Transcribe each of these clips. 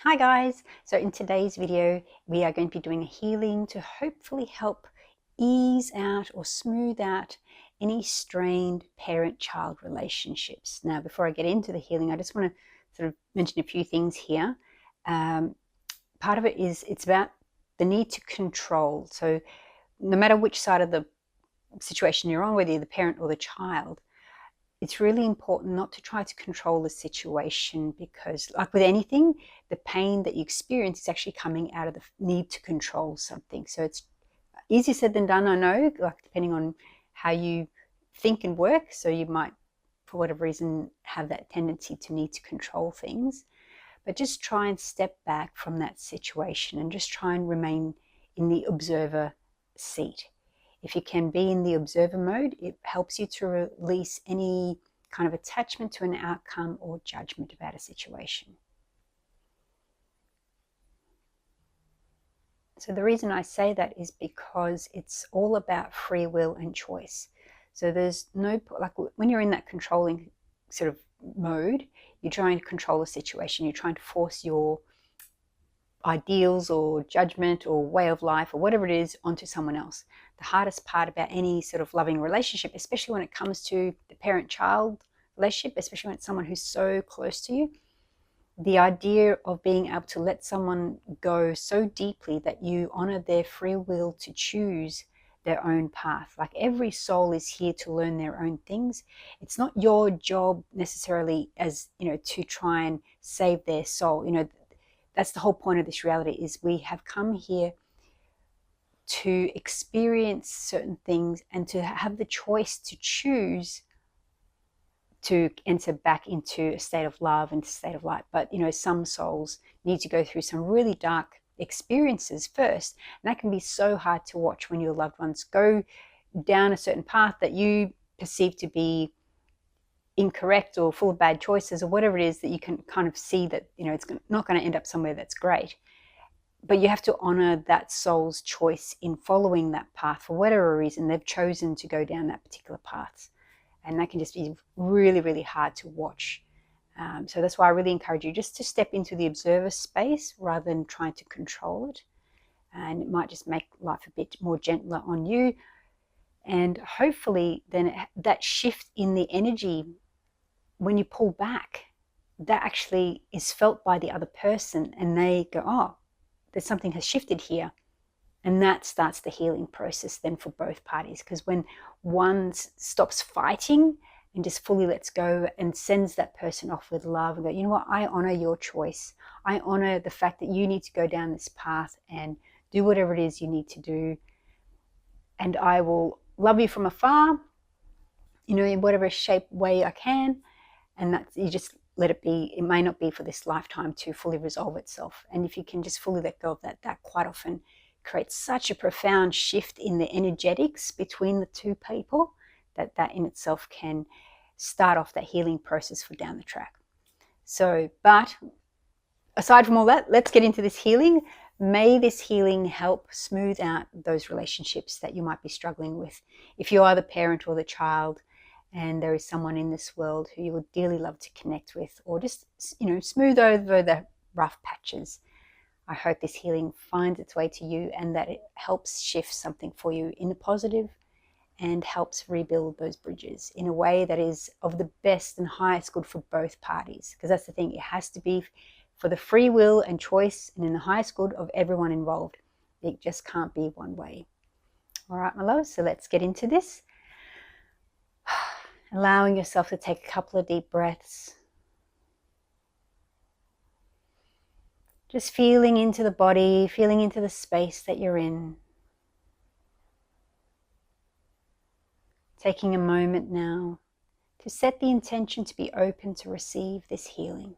Hi guys! So in today's video, we are going to be doing a healing to hopefully help ease out or smooth out any strained parent-child relationships. Now, before I get into the healing, I just want to sort of mention a few things here. Part of it is it's about the need to control. So no matter which side of the situation you're on, whether you're the parent or the child, it's really important not to try to control the situation, because like with anything, the pain that you experience is actually coming out of the need to control something. So it's easier said than done, I know, like depending on how you think and work. So you might, for whatever reason, have that tendency to need to control things. But just try and step back from that situation and just try and remain in the observer seat. If you can be in the observer mode, it helps you to release any kind of attachment to an outcome or judgment about a situation. So the reason I say that is because it's all about free will and choice. So there's no, like when you're in that controlling sort of mode, you're trying to control the situation, you're trying to force your ideals or judgment or way of life or whatever it is onto someone else. The hardest part about any sort of loving relationship, especially when it comes to the parent-child relationship, especially when it's someone who's so close to you, the idea of being able to let someone go so deeply that you honor their free will to choose their own path. Like every soul is here to learn their own things. It's not your job necessarily, as you know, to try and save their soul. You know, that's the whole point of this reality, is we have come here to experience certain things and to have the choice to choose to enter back into a state of love and a state of light. But you know, some souls need to go through some really dark experiences first, and that can be so hard to watch when your loved ones go down a certain path that you perceive to be incorrect or full of bad choices or whatever it is, that you can kind of see that, you know, it's not going to end up somewhere that's great. But you have to honor that soul's choice in following that path. For whatever reason, they've chosen to go down that particular path. And that can just be really, really hard to watch. So that's why I really encourage you just to step into the observer space rather than trying to control it. And it might just make life a bit more gentler on you. And hopefully then that shift in the energy, when you pull back, that actually is felt by the other person, and they go, oh, there's something has shifted here. And that starts the healing process then for both parties, because when one stops fighting and just fully lets go and sends that person off with love and go, you know what, I honor your choice. I honor the fact that you need to go down this path and do whatever it is you need to do. And I will love you from afar, you know, in whatever shape, way I can. And that you just let it be. It may not be for this lifetime to fully resolve itself. And if you can just fully let go of that, that quite often creates such a profound shift in the energetics between the two people that that in itself can start off that healing process for down the track. So, but aside from all that, let's get into this healing. May this healing help smooth out those relationships that you might be struggling with. If you are the parent or the child, and there is someone in this world who you would dearly love to connect with, or just, you know, smooth over the rough patches, I hope this healing finds its way to you and that it helps shift something for you in the positive and helps rebuild those bridges in a way that is of the best and highest good for both parties. Because that's the thing, it has to be for the free will and choice and in the highest good of everyone involved. It just can't be one way. All right, my loves, so let's get into this. Allowing yourself to take a couple of deep breaths. Just feeling into the body, feeling into the space that you're in. Taking a moment now to set the intention to be open to receive this healing.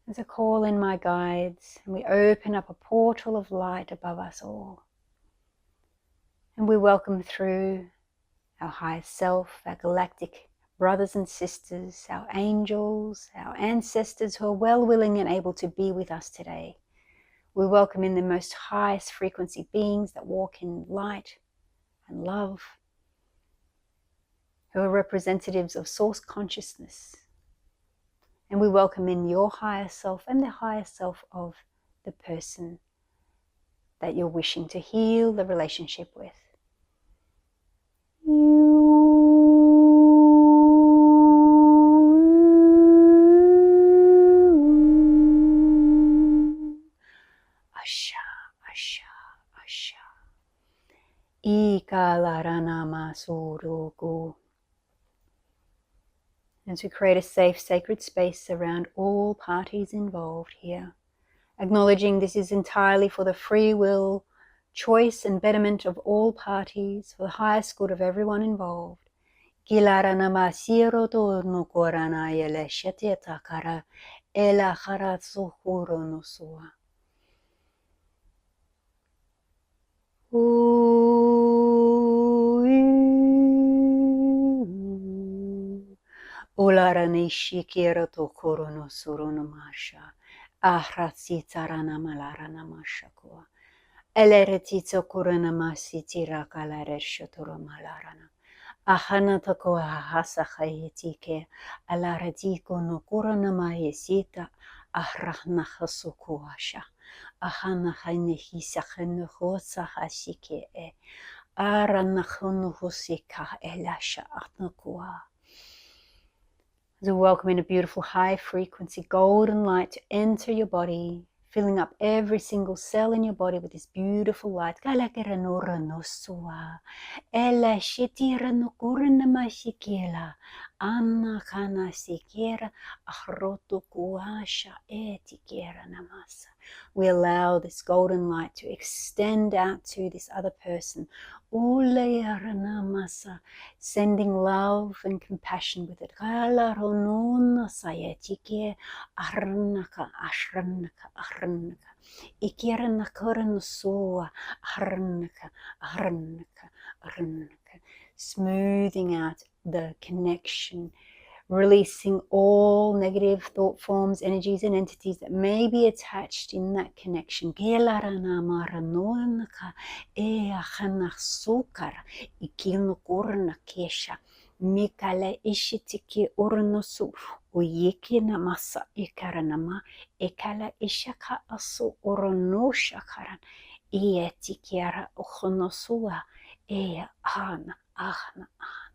As I call in my guides, and we open up a portal of light above us all. And we welcome through our highest self, our galactic brothers and sisters, our angels, our ancestors who are well willing and able to be with us today. We welcome in the most highest frequency beings that walk in light and love, who are representatives of source consciousness. And we welcome in your higher self and the higher self of the person that you're wishing to heal the relationship with. Asha, Asha, Asha. Ikalarana suruku. And to create a safe, sacred space around all parties involved here, acknowledging this is entirely for the free will, choice and betterment of all parties, for the highest good of everyone involved. Kilarana masiro to no korana yele sheteta kara ela haratsu huro no sua. Ularani shikira to korono surono masha. Ahratsitarana malarana mashakua. Eleretito kurana masitira kalareshaturo malarana. Ahana tako hasa hayetike. Alaratiko no kurana mayesita. Ahrahna hasukuasha. Ahana haine hisahenu hosa hasike e. Aranahunu husika elasha atnakua. So welcome in a beautiful high frequency golden light to enter your body, filling up every single cell in your body with this beautiful light. Ela shitira no kurna mashikela. Anna kana sikera ahroto kuasha etikera namasa. We allow this golden light to extend out to this other person. Namasa, sending love and compassion with it. Arnaka, ashranaka, arnaka. Smoothing out the connection, releasing all negative thought forms, energies and entities that may be attached in that connection. Mikale ishitiki urnusu uyiki namasa ikaranama ekala ishaka asu urnu shakaran ietikiara ukhnosua eya ahna ahna ahna.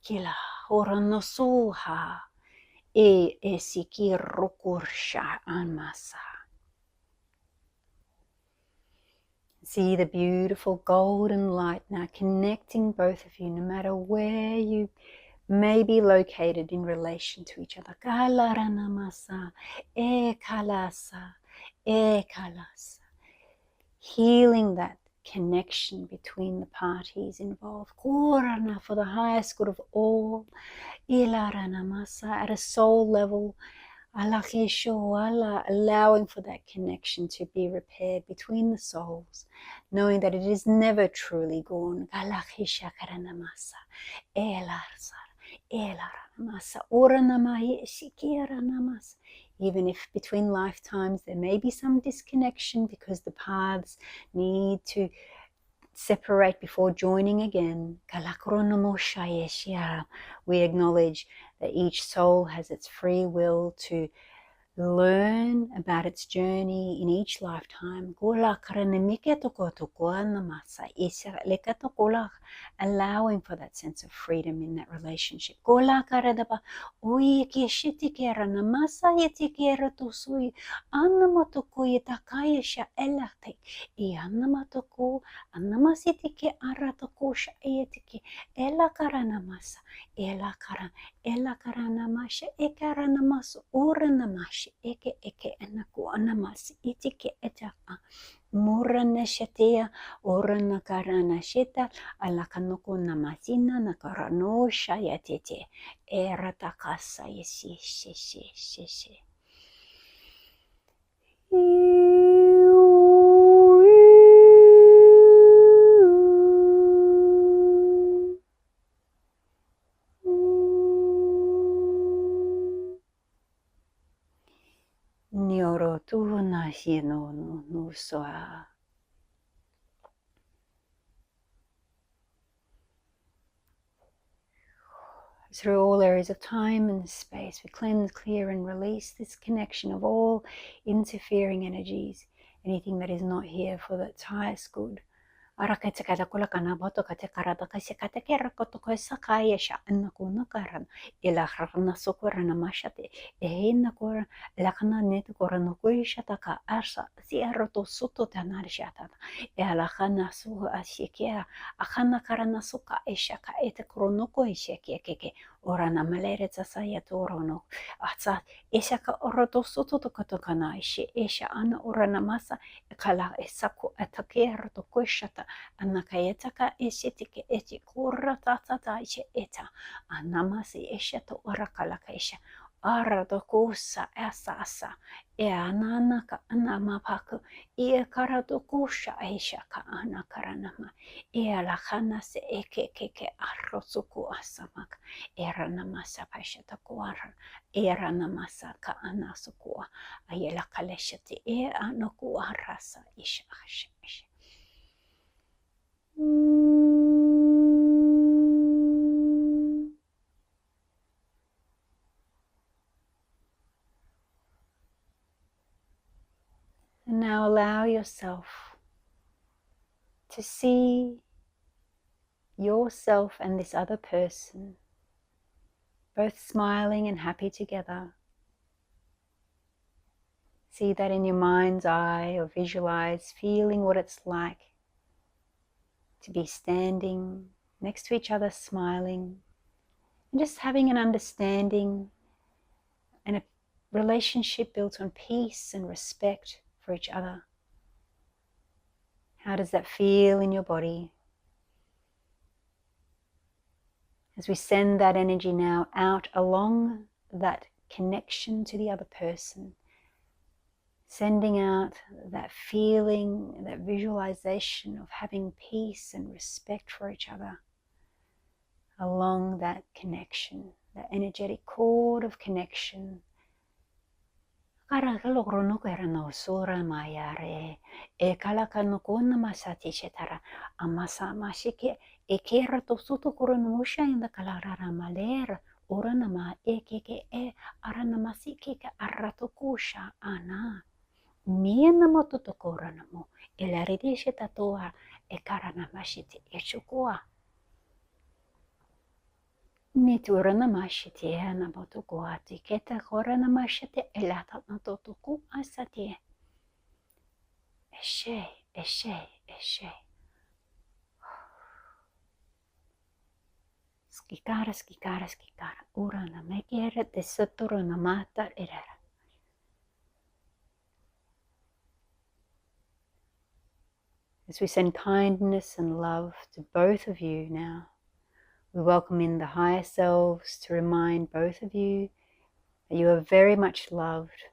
Kila oranosuha esikirukursha anmasa. See the beautiful golden light now connecting both of you, no matter where you may be located in relation to each other. Kalaranamasa, kalasa, kalasa. Healing that connection between the parties involved. Korana, for the highest good of all. Ilaranamasa, at a soul level. Allowing for that connection to be repaired between the souls, knowing that it is never truly gone. Even if between lifetimes there may be some disconnection because the paths need to separate before joining again. We acknowledge that each soul has its free will to learn about its journey in each lifetime. Allowing for that sense of freedom in that relationship. she eke eke anaku anamas itike etaka. Murana shetea orana karana sheta alakanoko namasina nakarano shayatete eratakasa yesi she. Nioro tu na hino no soa. Through all areas of time and space, we cleanse, clear, and release this connection of all interfering energies, anything that is not here for its highest good. Arakatakatakula boto katakarata kasekatake rakoto sakaya sha anakuna karan ila harna sokorana mashate ehina kora lakana net korano kuishataka asa ziaroto soto tanarshata elakana su ashikea akana karana suka eshaka ete kronoko esheke orana malere tsaya torono atsa eshaka oroto soto tokotokana esha ana orana masa kala esako atakera to kuishata anakayetaka eshetike eti kurra tatata ishe eta anamasi esheto orakalaka isha aradokusa asa e ananaka anamapaku e karadokusha eshaka anakaranama e alakana se ekeke arrosuku asamak eranamasa pashata kuara eranamasa ka anasukua ayela kaleshati e anoku arasa isha. And now allow yourself to see yourself and this other person both smiling and happy together. See that in your mind's eye or visualize feeling what it's like to be standing next to each other smiling and just having an understanding and a relationship built on peace and respect for each other. How does that feel in your body? As we send that energy now out along that connection to the other person, sending out that feeling, that visualization of having peace and respect for each other along that connection, that energetic cord of connection. Miena mototokoranamo elaridishe tatoa ekaranamashite echukua mituranamashite anamotokoati keta koranamashite elata natotoku asate eshe skikara urana mekere desotoranamata erera. As we send kindness and love to both of you now, we welcome in the higher selves to remind both of you that you are very much loved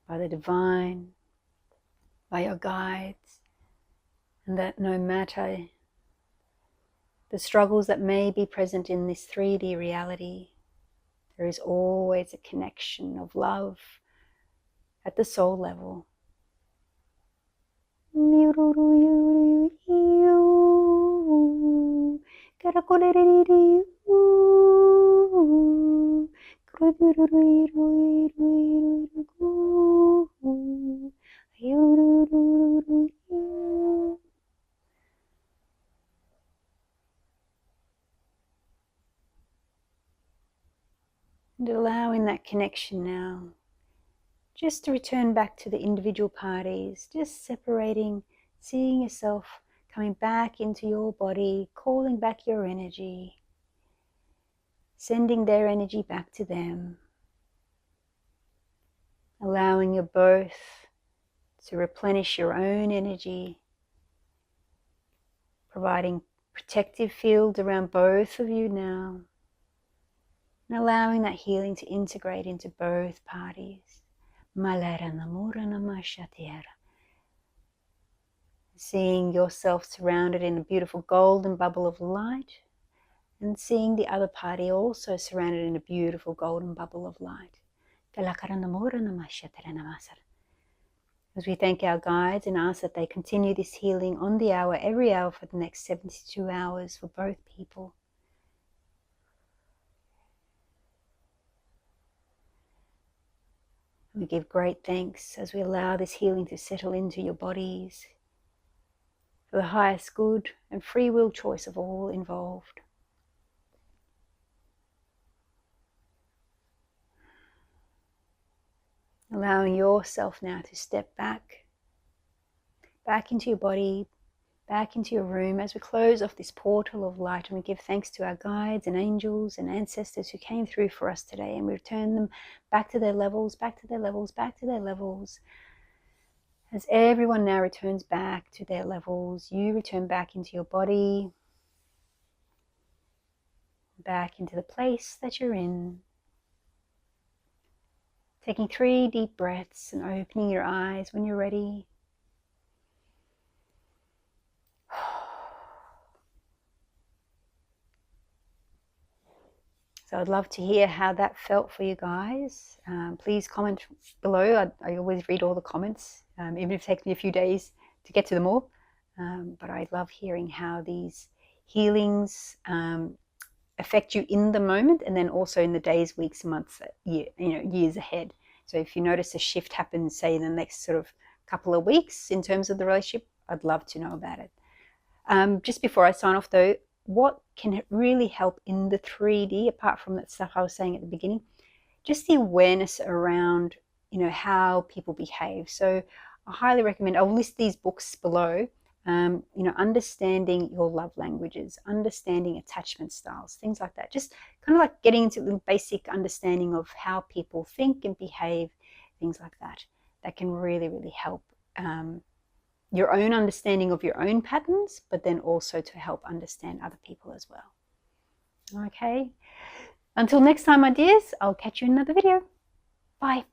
by the divine, by your guides, and that no matter the struggles that may be present in this 3D reality, there is always a connection of love at the soul level. And allowing that connection now just to return back to the individual parties, just separating, seeing yourself coming back into your body, calling back your energy, sending their energy back to them. allowing your birth to replenish your own energy, providing protective fields around both of you now, and allowing that healing to integrate into both parties. Seeing yourself surrounded in a beautiful golden bubble of light, and seeing the other party also surrounded in a beautiful golden bubble of light. As we thank our guides and ask that they continue this healing on the hour, every hour for the next 72 hours for both people. We give great thanks as we allow this healing to settle into your bodies for the highest good and free will choice of all involved. Allowing yourself now to step back into your body, back into your room as we close off this portal of light, and we give thanks to our guides and angels and ancestors who came through for us today, and we return them back to their levels, back to their levels, back to their levels. As everyone now returns back to their levels, you return back into your body, back into the place that you're in. Taking 3 deep breaths and opening your eyes when you're ready. So I'd love to hear how that felt for you guys. Please comment below. I always read all the comments, even if it takes me a few days to get to them all. But I love hearing how these healings affect you in the moment, and then also in the days, weeks, months, years ahead. So if you notice a shift happen, say in the next sort of couple of weeks in terms of the relationship, I'd love to know about it. Just before I sign off though, what can really help in the 3D, apart from that stuff I was saying at the beginning, just the awareness around, how people behave. So I highly recommend, I'll list these books below, understanding your love languages, understanding attachment styles, things like that. Just kind of like getting into the basic understanding of how people think and behave, things like that. That can really, really help your own understanding of your own patterns, but then also to help understand other people as well. Okay, until next time, my dears, I'll catch you in another video. Bye.